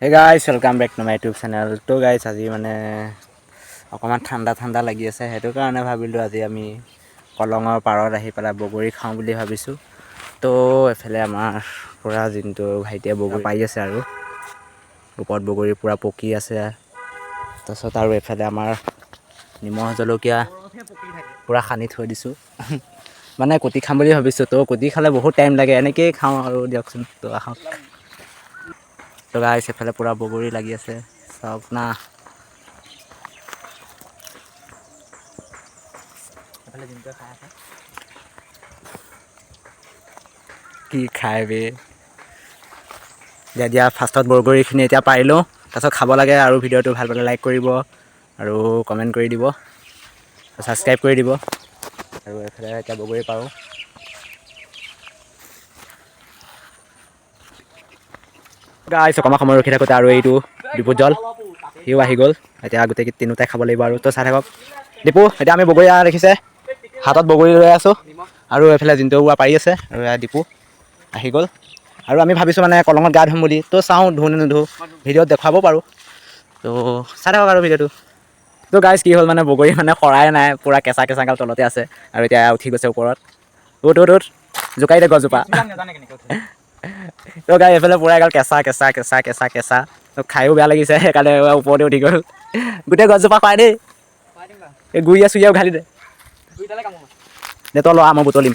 Hey guys, welcome back to my YouTube channel. তো guys আজি মানে অকমান ঠাণ্ডা লাগি আছে হেতু কাৰণে ভাবিলো আজি আমি কলঙৰ পাৰত আহি পেলাই বগৰী খাওঁ বুলি ভাবিছো তো এফালে আমাৰ পুৰা জিন্তু ভাইটিয়ে বগৰী পাই আছে আৰু ওপৰত বগৰী পুৰা পকি আছে তাৰছত আৰু এফালে আমাৰ নিমখ জলকীয়া পুৰা খানি থৈ দিছো মানে কটি খাম বুলি ভাবিছো তো কটি খালে বহুত টাইম লাগে এনেকৈ খাওঁ আৰু দিয়কচোন তো আহক তো গাইছ এফালে পুৰা বগৰী লাগি আছে চাওক না এফালে জিন্তু খাই আছে কি খাই বে দিয়া ফাৰ্ষ্টত বগৰীখিনি এতিয়া পাই লওঁ তাৰপিছত খাব লাগে আৰু ভিডিঅ'টো ভাল পালে লাইক কৰিব আৰু কমেণ্ট কৰি দিব ছাবস্ক্ৰাইব কৰি দিব আৰু এফালে এতিয়া বগৰী পাৰোঁ গাইছ অকণমান সময় ৰখি থাকোঁতে আৰু এইটো ডিপুজল সিও আহি গ'ল এতিয়া গোটেই তিনিওটাই খাব লাগিব আৰু তো চাই থাকক ডিপু এতিয়া আমি বগৰী দেখিছে হাতত বগৰী লৈ আছোঁ আৰু এইফালে জিন্তু পাৰি আছে আৰু ডিপু আহি গ'ল আৰু আমি ভাবিছোঁ মানে কলঙত গা ধুম বুলি তো চাওঁ ধুওঁ নে নুধুওঁ ভিডিঅ'ত দেখুৱাব পাৰোঁ তো চাই থাকক আৰু ভিডিঅ'টো তো গাইছ কি হ'ল মানে বগৰী মানে সৰাই নাই পূৰা কেঁচা গাল তলতে আছে আৰু এতিয়া উঠি গৈছে ওপৰত উঠ জোকাই দে গছজোপা তো গাই এইফালে পূৰা এগাল কেঁচা তো খায়ো বেয়া লাগিছে সেইকাৰণে ওপৰতে উঠি গ'ল গোটেই গছজোপা খুৱাই দেই এই গুৰিয়ে চুৰিয়ে উঘালি দে তই লোৱা মই বুটলিম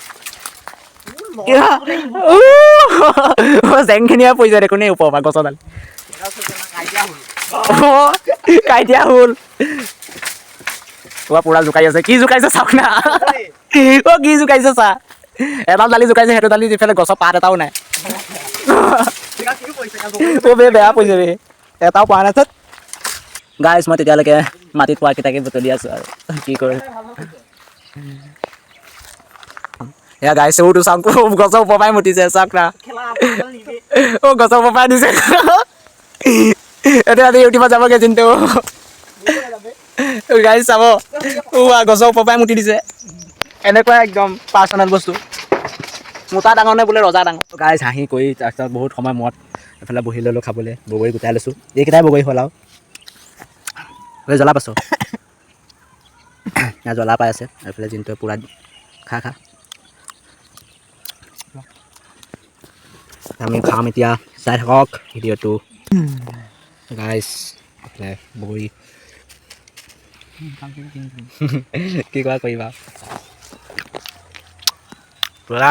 জেংখিনিয়ে পৰিছে দেখোন এই ওপৰৰ পৰা গছৰডাল কাইটিয়া হ'ল পুৰা জোকাই আছে কি জোকাইছে চাওক না কি জোকাইছে চা এডাল দালি জোকাইছে সেইটো দালি ইফালে গছৰ পাত এটাও নাই বেয়া পৰিছে বে এটাও পোৱা নাই গাইছ মই তেতিয়ালৈকে মাটিত পোৱা কেইটাকে বুটলি আছোঁ আৰু কি কৰে এয়া গাইছ চৌটো চাওক গছৰ ওপৰ পৰাই মুতিছে চাওক না গছৰ ওপৰ পৰাই দিছে এতিয়া আজি উঠিব যাবগৈ কিন্তু গাইছ চাব গছৰ ওপৰ পৰাই মুতি দিছে এনেকুৱা একদম পাৰ্চনেল বস্তু মোটা ডাঙৰ নে বোলে ৰজা ডাঙৰ গাইছ হাঁহি কৰি তাৰপিছত বহুত সময় মূৰত এফালে বহি ল'লোঁ খাবলৈ বগৰী গোটাই লৈছোঁ এইকেইটাই বগৰী হ'ল আৰু জ্বলা পাইছোঁ ইয়াত জ্বলা পাই আছে এইফালে জিন্তুৱে পূৰা খা আমি খাম এতিয়া চাই থাকক ভিডিঅ'টো গাইছ এইফালে বগৰী কি কৰা কৰিবা পুৰা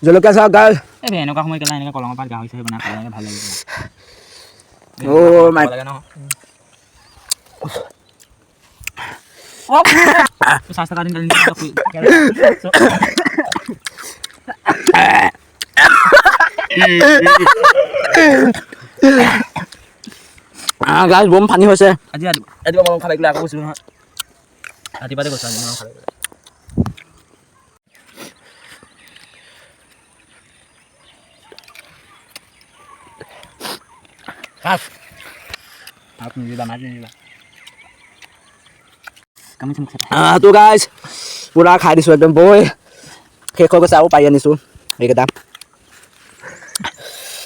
জলকীয়া চাওক গাইছ এনেকুৱা সময় কেলা এনেকৈ কলঙৰ পাত গাহৰি চাহৰি বনাই খালে ভাল লাগিব অ' মাই লাগে ন 60 টকা দিন গাইছ বম পানী হৈছে আজি ৰাতিপুৱা মই খাব লাগিলে আকৌ কৈছিলোঁ নহয় ৰাতিপুৱাতে কৈছোঁ আজি মই খাব লাগিলে তো গাইছ পূৰা খাই দিছোঁ একদম বৈ শেষ হৈ গৈছে আৰু পাৰি আনিছোঁ এইকেইটা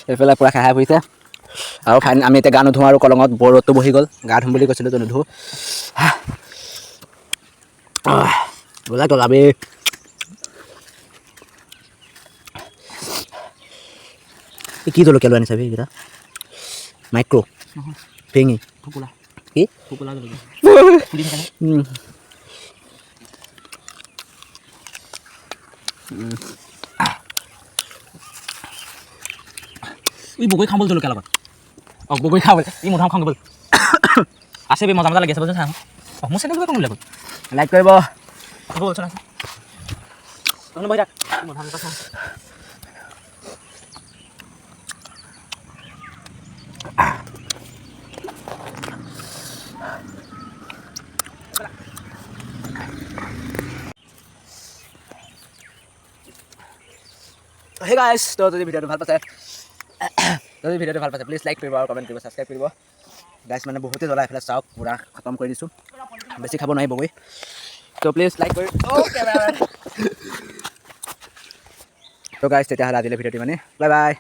এইফালে পূৰা খাই ফুৰিছে আৰু আমি এতিয়া গা নুধোঁ আৰু কলঙত বৰ ৰ'দটো বহি গ'ল গা ধুম বুলি কৈছিলোঁ তো নুধোঁ ব'লা তলাবি কি জলকীয়া লৈ আনিছাবি এইকেইটা মাইক্ৰ' ফিঙি কি ই বগৰী খাম বল জলকীয়া লগত বগৰী খাব ই মুঠাম খাম বল আছে বে মজা লাগি আছে বলচোন চাওঁ মোৰ চেনেল কম লাগিব লাইক কৰিব বলচোন আছে তহঁতে বহি থাক মুঠাম চাওঁ হে গাইছ তো যদি ভিডিঅ'টো ভাল পাইছে প্লিজ লাইক কৰিব আৰু কমেণ্ট কৰিব ছাবস্ক্ৰাইব কৰিব গাইছ মানে বহুতে জ্বলা এইফালে চাওক পূৰা খতম কৰি দিছোঁ বেছি খাব নোৱাৰি বগৰী তো প্লিজ লাইক কৰি তো গাইজ তেতিয়াহ'লে আজিলৈ ভিডিঅ'টো মানে বাই বাই।